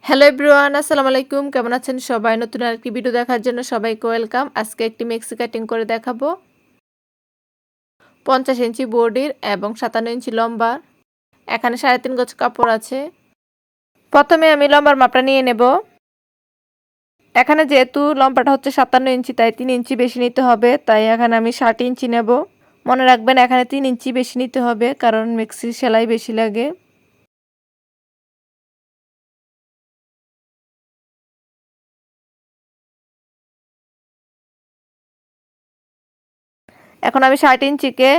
Hello everyone, আসসালামু আলাইকুম। কেমন আছেন সবাই? নতুন আরেকটি ভিডিও দেখার জন্য সবাইকে ওয়েলকাম। আজকে একটি মেক্সি কাটিং করে দেখাবো। 50 ইঞ্চি বডির এবং 57 ইঞ্চি লম্বা। এখানে 3.5 গজ কাপড় আছে। প্রথমে আমি লম্বার মাপটা নিয়ে নেব। এখানে যেহেতু লম্বাটা হচ্ছে 57 ইঞ্চি, তাই 3 ইঞ্চি বেশি নিতে হবে। তাই এখানে আমি 60 ইঞ্চি নেব। মনে রাখবেন এখানে 3 ইঞ্চি বেশি নিতে হবে, কারণ মেক্সির সেলাই বেশি লাগে। এখন আমি 60 ইঞ্চিকে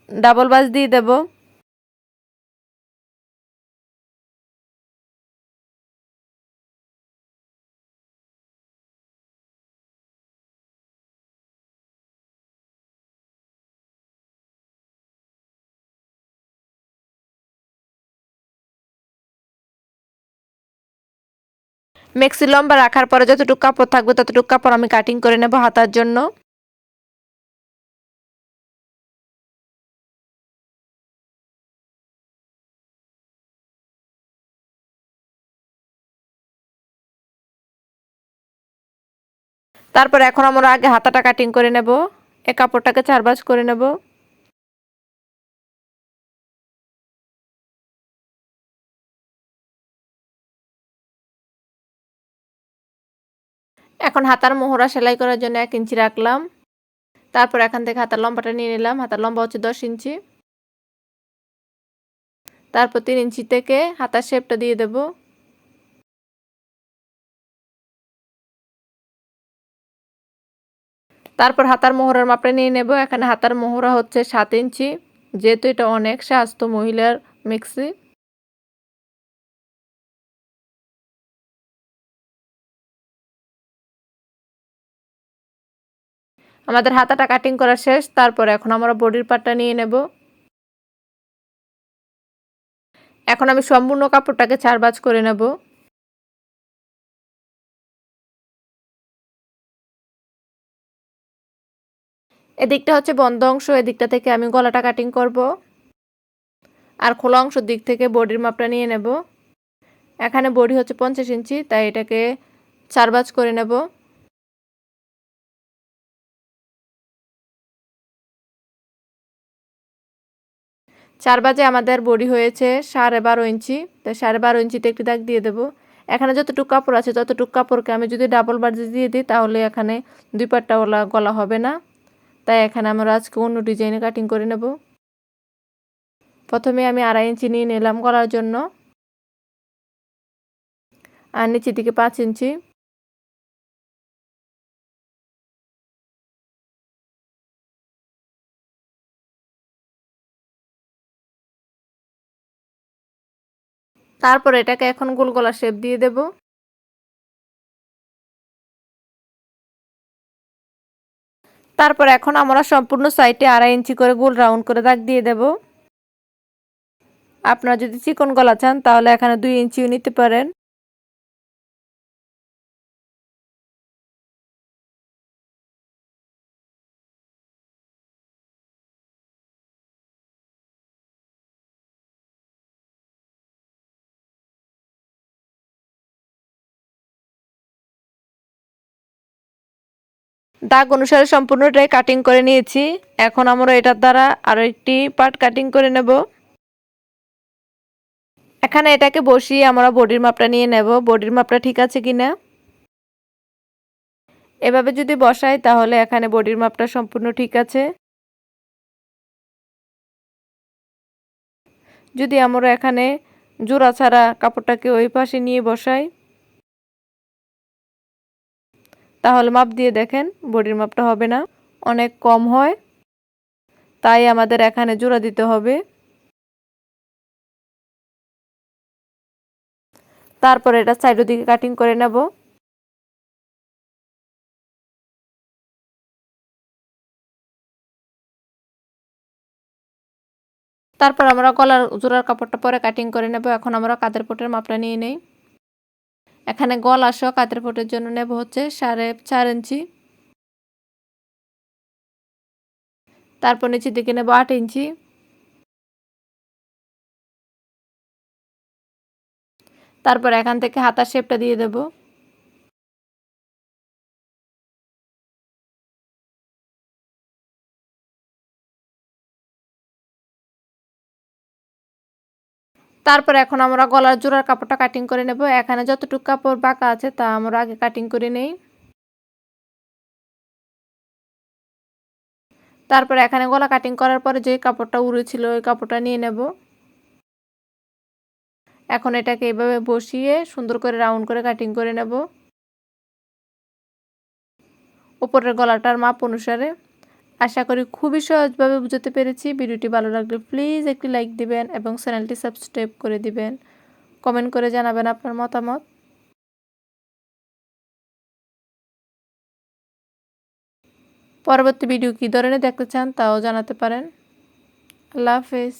ডাবল ভাঁজ দিয়ে দেব। মেক্সি লম্বা রাখার পরে যতটুকু কাপড় থাকবে ততটুকু কাপড় আমি কাটিং করে নেব হাতার জন্য। তারপর এখন আমরা আগে হাতাটা কাটিং করে নেব। এই কাপড়টাকে 4 ভাঁজ করে নেব। এখন হাতার মোহরা সেলাই করার জন্য 1 ইঞ্চি রাখলাম। তারপর এখান থেকে হাতার লম্বাটা নিয়ে নিলাম। হাতার লম্বা হচ্ছে 10 ইঞ্চি। তারপর 3 ইঞ্চি থেকে হাতার শেপটা দিয়ে দেব। তারপর হাতার মোহরার মাপটা নিয়ে নেব। এখানে হাতার মোহরা হচ্ছে 7 ইঞ্চি, যেহেতু এটা অনেক স্বাস্থ্য মহিলার মেক্সি। আমাদের হাতাটা কাটিং করা শেষ। তারপর এখন আমরা বডির পার্টটা নিয়ে নেব। এখন আমি সম্পূর্ণ কাপড়টাকে 4 ভাঁজ করে নেব। এদিকটা হচ্ছে বন্ধ অংশ, এদিকটা থেকে আমি গলাটা কাটিং করব। আর খোলা অংশের দিক থেকে বডির মাপটা নিয়ে নেব। এখানে বডি হচ্ছে 50 ইঞ্চি, তাই এটাকে 4 ভাঁজ করে নেব। 4 ভাঁজে আমাদের বডি হয়েছে 12.5 ইঞ্চি। তাই 12.5 ইঞ্চিতে একটি দাগ দিয়ে দেব। এখানে যতটুকু কাপড় আছে ততটুকু কাপড়কে আমি যদি ডাবল ভাঁজ দিয়ে দিই, তাহলে এখানে 2 পাট্টা গলা হবে না। তাই এখানে আমরা আজকে অন্য ডিজাইনে কাটিং করে নেব। প্রথমে আমি 2.5 ইঞ্চি নিয়ে নিলাম গলার জন্য, আর নিচের দিকে 5 ইঞ্চি। তারপর এটাকে এখন গোল গলা শেপ দিয়ে দেব। তারপর এখন আমরা সম্পূর্ণ সাইডে 2.5 ইঞ্চি করে গোল রাউন্ড করে দাগ দিয়ে দেব। আপনারা যদি চিকন গলা চান তাহলে এখানে 2 ইঞ্চিও নিতে পারেন। দাগ অনুসারে সম্পূর্ণটাই কাটিং করে নিয়েছি। এখন আমরা এটার দ্বারা আরো একটি পার্ট কাটিং করে নেব। এখানে এটাকে বসিয়ে আমরা বডির মাপটা নিয়ে নেব, বডির মাপটা ঠিক আছে কিনা। এভাবে যদি বসাই তাহলে এখানে বডির মাপটা সম্পূর্ণ ঠিক আছে। যদি আমরা এখানে জোড়া ছাড়া কাপড়টাকে ওই পাশে নিয়ে বসাই, তাহলে মাপ দিয়ে দেখেন বডির মাপটা হবে না, অনেক কম হয়। তাই আমাদের এখানে জোড়া দিতে হবে। তারপর এটা সাইডের দিকে কাটিং করে নেব। তারপর আমরা গলার জোড়ার কাপড়টা পরে কাটিং করে নেব। এখন আমরা কাঁধের পটের মাপটা নিয়ে নেই। এখানে গলা সহ কাঁধের পটের জন্য নেব হচ্ছে 4.5 ইঞ্চি। তারপর নিচের দিকে নেব 8 ইঞ্চি। তারপর এখান থেকে হাতার শেপটা দিয়ে দেব। তারপর এখন আমরা গলার জোড়ার কাপড়টা কাটিং করে নেব। এখানে যতটুকু কাপড় বাঁকা আছে তা আমরা আগে কাটিং করে নেই। তারপর এখানে গলা কাটিং করার পরে যে কাপড়টা উড়েছিল ওই কাপড়টা নিয়ে নেব। এখন এটাকে এভাবে বসিয়ে সুন্দর করে রাউন্ড করে কাটিং করে নেব উপরের গলাটার মাপ অনুসারে। আশা করি খুবই সহজভাবে বুঝাতে পেরেছি। ভিডিওটি ভালো লাগলে প্লিজ একটি লাইক দিবেন এবং চ্যানেলটি সাবস্ক্রাইব করে দিবেন। কমেন্ট করে জানাবেন আপনার মতামত। পরবর্তী ভিডিও কী ধরনের দেখতে চান তাও জানাতে পারেন। আল্লাহ হাফেজ।